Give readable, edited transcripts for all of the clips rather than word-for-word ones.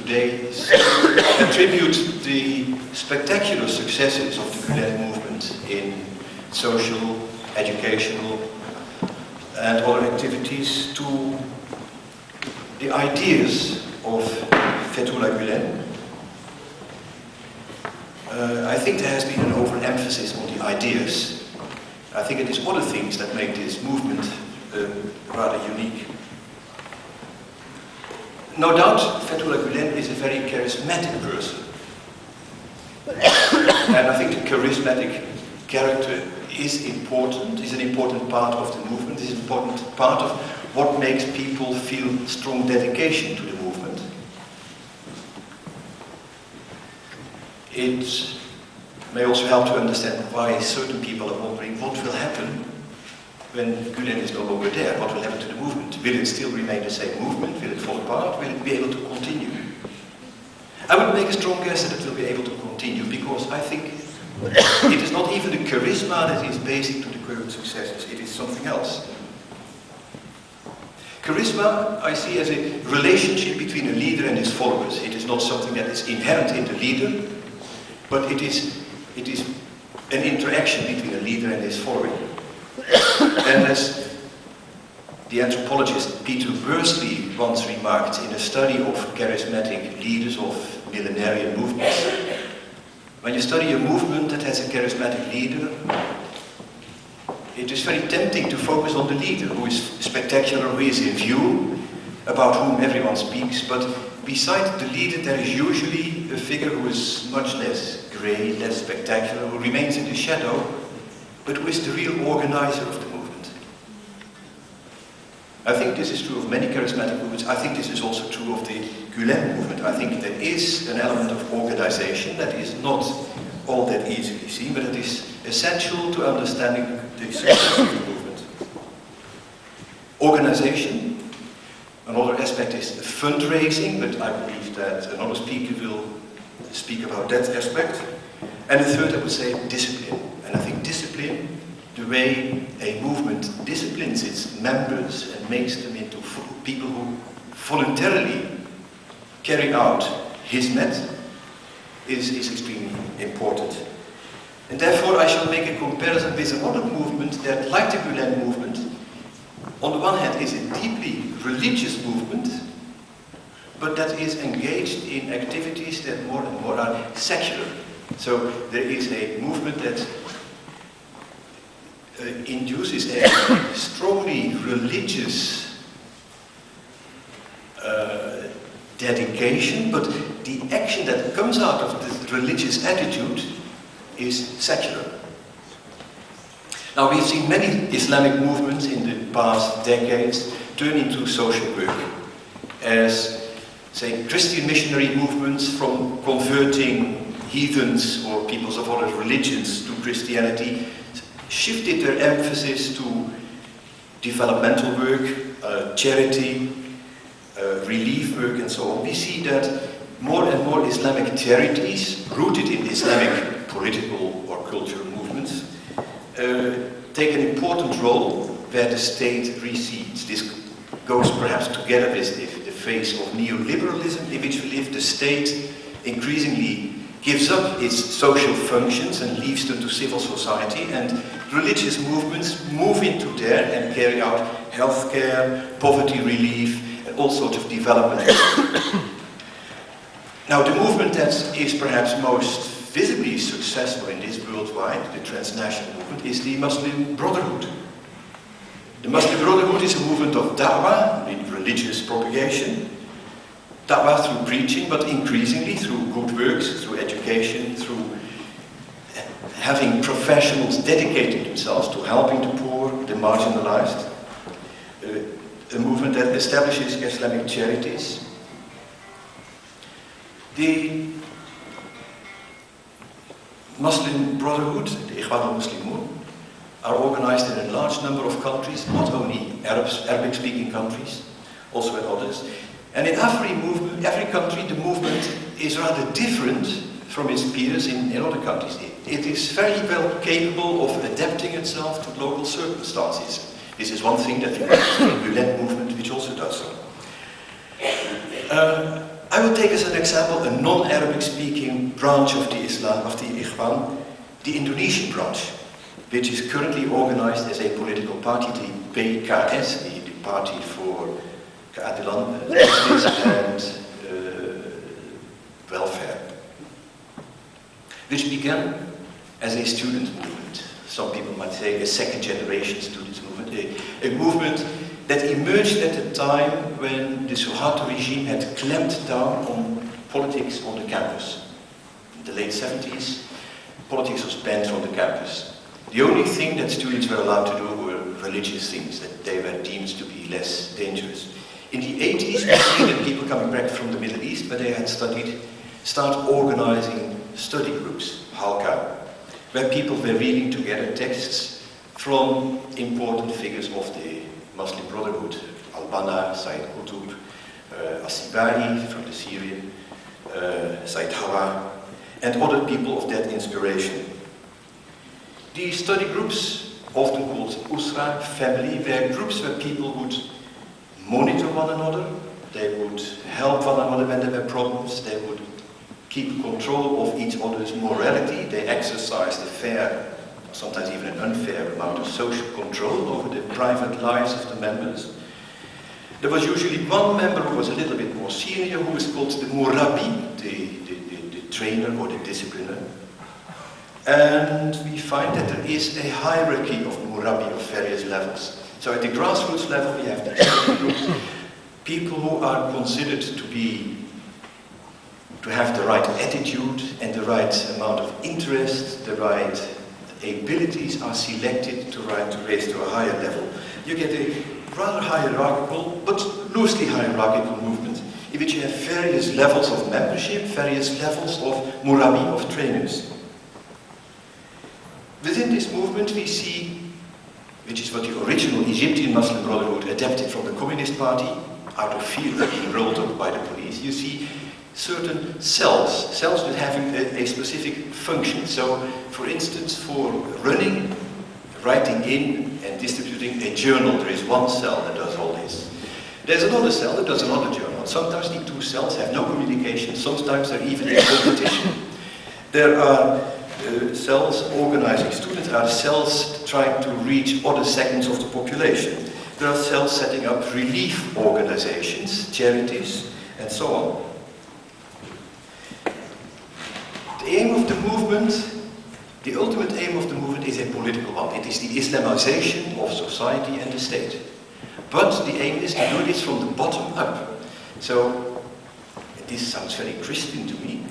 today attribute the spectacular successes of the Gülen movement in social, educational and other activities to the ideas of Fethullah Gülen. I think there has been an overemphasis on the ideas. I think it is other things that make this movement rather unique. No doubt, Fethullah Gülen is a very charismatic person. And I think the charismatic character is an important part of the movement, is an important part of what makes people feel strong dedication to the movement. It may also help to understand why certain people are wondering what will happen when Gülen is no longer there. What will happen to the movement? Will it still remain the same movement? Will it fall apart? Will it be able to continue? I would make a strong guess that it will be able to continue, because I think it is not even the charisma that is basic to the current successes, it is something else. Charisma I see as a relationship between a leader and his followers. It is not something that is inherent in the leader, but it is an interaction between a leader and his following. And as the anthropologist Peter Worsley once remarked in a study of charismatic leaders of millenarian movements, when you study a movement that has a charismatic leader, it is very tempting to focus on the leader, who is spectacular, who is in view, about whom everyone speaks, but beside the leader there is usually a figure who is much less grey, less spectacular, who remains in the shadow, but who is the real organizer of the movement. I think this is true of many charismatic movements. I think this is also true of the Gülen movement. I think there is an element of organization that is not all that easily seen, but it is essential to understanding the success of the movement. Organization. Another aspect is fundraising, but I believe that another speaker will speak about that aspect. And the third, I would say, discipline. And I think discipline, the way a movement disciplines its members and makes them into people who voluntarily carry out his method, is extremely important. And therefore I shall make a comparison with another movement that, like the Gülen movement, on the one hand is a deeply religious movement, but that is engaged in activities that more and more are secular. So there is a movement that induces a strongly religious dedication, but the action that comes out of this religious attitude is secular. Now, we've seen many Islamic movements in the past decades turn into social work, as, say, Christian missionary movements from converting heathens or peoples of other religions to Christianity shifted their emphasis to developmental work, charity, relief work, and so on. We see that more and more Islamic charities, rooted in Islamic political or cultural movements, take an important role where the state recedes. This goes perhaps together with the phase of neoliberalism in which we live. The state increasingly gives up its social functions and leaves them to civil society, and religious movements move into there and carry out healthcare, poverty relief, and all sorts of development. Now, the movement that is perhaps most visibly successful in this worldwide, the transnational movement, is the Muslim Brotherhood. The Muslim Brotherhood is a movement of da'wah, religious propagation, da'wah through preaching, but increasingly through good works, through education, through having professionals dedicating themselves to helping the poor, the marginalized. A movement that establishes Islamic charities. The Muslim Brotherhood, the Ikhwan al-Muslimun, are organized in a large number of countries, not only Arabic-speaking countries, also in others. And in every country, the movement is rather different from its peers in other countries. It is very well capable of adapting itself to local circumstances. This is one thing that you have in the Gülen movement, which also does so. I will take as an example a non-Arabic speaking branch of the Islam, of the Ikhwan, the Indonesian branch, which is currently organized as a political party, the PKS, the Party for Keadilan, Justice and Welfare, which began as a student movement. Some people might say a second generation student movement, a movement that emerged at a time when the Suharto regime had clamped down on politics on the campus. In the late 70s, politics was banned from the campus. The only thing that students were allowed to do were religious things, that they were deemed to be less dangerous. In the 80s, we see that people coming back from the Middle East, where they had studied, start organizing study groups, halqa, where people were reading together texts from important figures of the Muslim Brotherhood, Al-Banna, Said Qutb, As-Sibari from the Syrian, Said Hawa, and other people of that inspiration. These study groups, often called Usra, family, were groups where people would monitor one another, they would help one another when there were problems, they would keep control of each other's morality, they exercised a fair, sometimes even an unfair amount of social control over the private lives of the members. There was usually one member who was a little bit more senior, who was called the Murabi, the trainer or the discipliner. And we find that there is a hierarchy of Murabi of various levels. So at the grassroots level we have these groups, people who are considered to have the right attitude and the right amount of interest, the right abilities are selected to raise to a higher level. You get a rather hierarchical, but loosely hierarchical movement, in which you have various levels of membership, various levels of murabi, of trainers. Within this movement we see, which is what the original Egyptian Muslim Brotherhood adapted from the Communist Party, out of fear of being rolled up by the police, you see certain cells that have a specific function. So, for instance, for running, writing in and distributing a journal, there is one cell that does all this. There's another cell that does another journal. Sometimes the two cells have no communication, sometimes they're even in competition. There are cells organizing students, there are cells trying to reach other segments of the population. There are cells setting up relief organizations, charities, and so on. The aim of the movement, the ultimate aim of the movement is a political one. It is the Islamization of society and the state. But the aim is to do this from the bottom up. So, this sounds very Christian to me.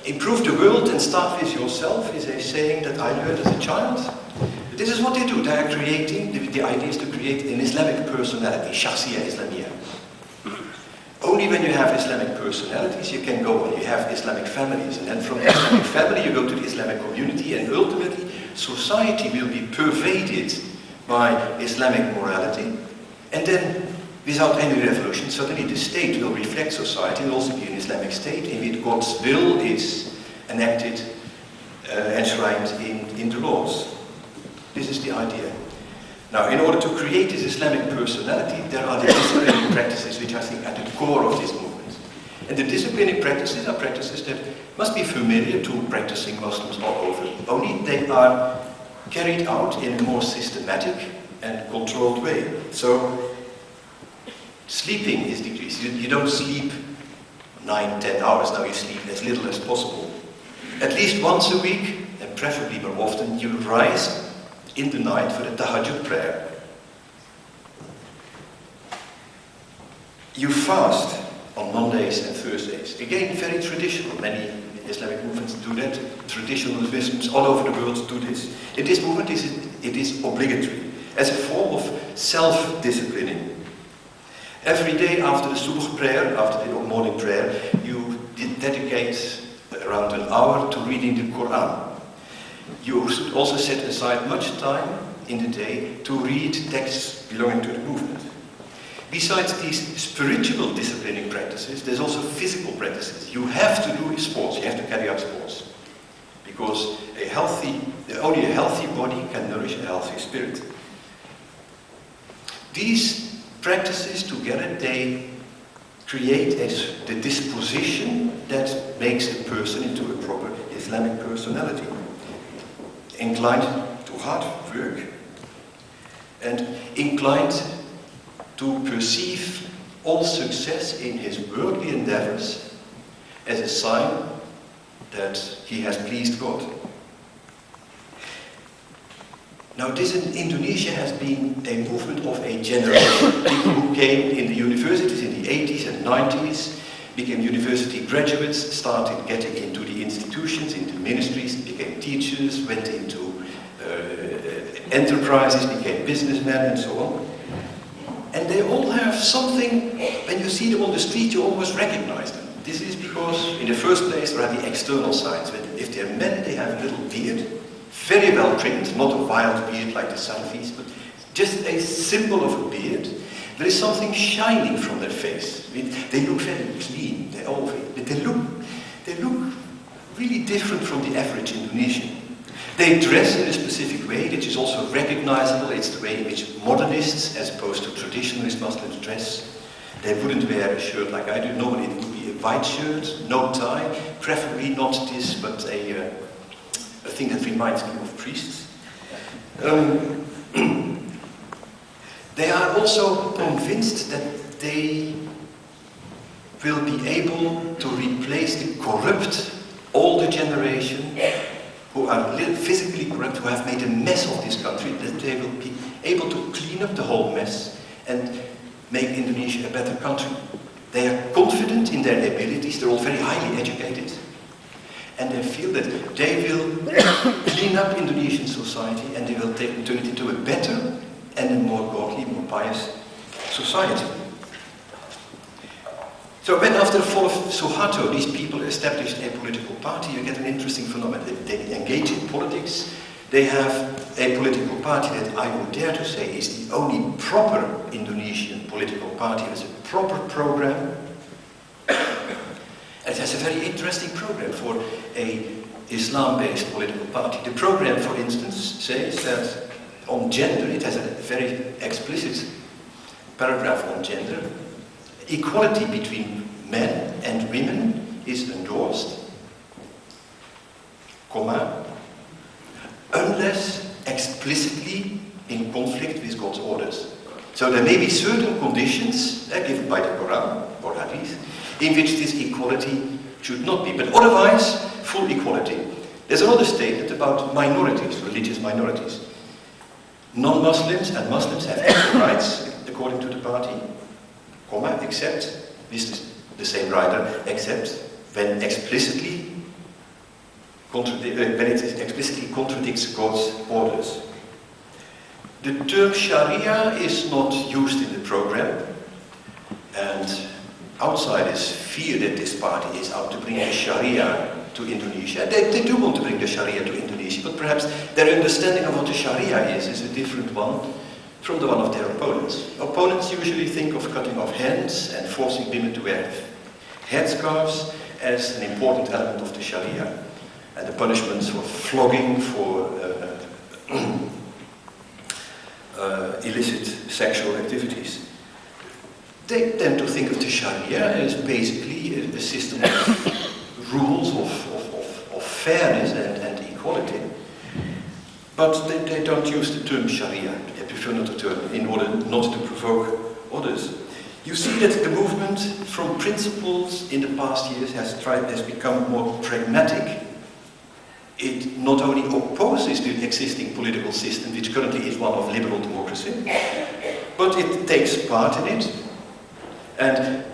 Improve the world and start with yourself is a saying that I learned as a child. But this is what they do. They are creating, the idea is to create an Islamic personality, Shakhsiyya Islamiyya. Only when you have Islamic personalities you can go and you have Islamic families, and then from the Islamic family you go to the Islamic community, and ultimately society will be pervaded by Islamic morality, and then without any revolution suddenly the state will reflect society and also be an Islamic state in which God's will is enacted, enshrined in the laws. This is the idea. Now, in order to create this Islamic personality, there are the disciplining practices which I think are at the core of this movement. And the disciplining practices are practices that must be familiar to practicing Muslims all over. Only they are carried out in a more systematic and controlled way. So, sleeping is decreased. You don't sleep 9-10 hours, now you sleep as little as possible. At least once a week, and preferably more often, you rise in the night for the tahajjud prayer. You fast on Mondays and Thursdays. Again, very traditional. Many Islamic movements do that. Traditional Muslims all over the world do this. In this movement, it is obligatory, as a form of self-disciplining. Every day after the subh prayer, after the morning prayer, you dedicate around an hour to reading the Quran. You should also set aside much time in the day to read texts belonging to the movement. Besides these spiritual disciplining practices, there's also physical practices. You have to do sports, you have to carry out sports. Because only a healthy body can nourish a healthy spirit. These practices together, they create the disposition that makes a person into a proper Islamic personality. Inclined to hard work and inclined to perceive all success in his worldly endeavors as a sign that he has pleased God. Now this in Indonesia has been a movement of a generation. People who came in the universities in the 80s and 90s, became university graduates, started getting into the institutions, into ministries, became teachers, went into enterprises, became businessmen and so on. And they all have something, when you see them on the street, you almost recognize them. This is because, in the first place, there are the external signs. If they're men, they have a little beard, very well trimmed, not a wild beard like the Salafis, but just a symbol of a beard. There is something shining from their face. They look very clean. They look really different from the average Indonesian. They dress in a specific way, which is also recognizable. It's the way in which modernists, as opposed to traditionalist Muslims, dress. They wouldn't wear a shirt like I do. Normally it would be a white shirt, no tie, preferably not this, but a thing that reminds me of priests. They are also convinced that they will be able to replace the corrupt older generation who are physically corrupt, who have made a mess of this country, that they will be able to clean up the whole mess and make Indonesia a better country. They are confident in their abilities, they're all very highly educated, and they feel that they will clean up Indonesian society and they will turn it into a better and a more godly, more pious society. So when after the fall of Suharto these people established a political party, you get an interesting phenomenon. They engage in politics. They have a political party that I would dare to say is the only proper Indonesian political party. It has a proper program. It has a very interesting program for an Islam-based political party. The program, for instance, says that on gender, it has a very explicit paragraph on gender. Equality between men and women is endorsed, unless explicitly in conflict with God's orders. So there may be certain conditions given by the Quran or Hadith in which this equality should not be, but otherwise full equality. There's another statement about minorities, religious minorities. Non-Muslims and Muslims have equal rights according to the party, except, this is the same writer, except when it explicitly contradicts God's orders. The term Sharia is not used in the program, and outsiders fear that this party is out to bring the Sharia to Indonesia. They do want to bring the Sharia to Indonesia, but perhaps their understanding of what the Sharia is a different one from the one of their opponents. Opponents usually think of cutting off hands and forcing women to wear headscarves as an important element of the Sharia, and the punishments for flogging, for illicit sexual activities. They tend to think of the Sharia as basically a system of rules of fairness and equality. But they don't use the term Sharia. They prefer not to term in order not to provoke others. You see that the movement from principles in the past years has become more pragmatic. It not only opposes the existing political system, which currently is one of liberal democracy, but it takes part in it. And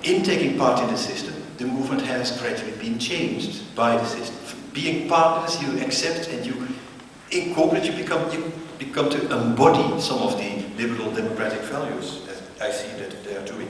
in taking part in the system, the movement has gradually been changed by the system. Being partners, you accept and you incorporate, you become to embody some of the liberal democratic values that I see that they are doing.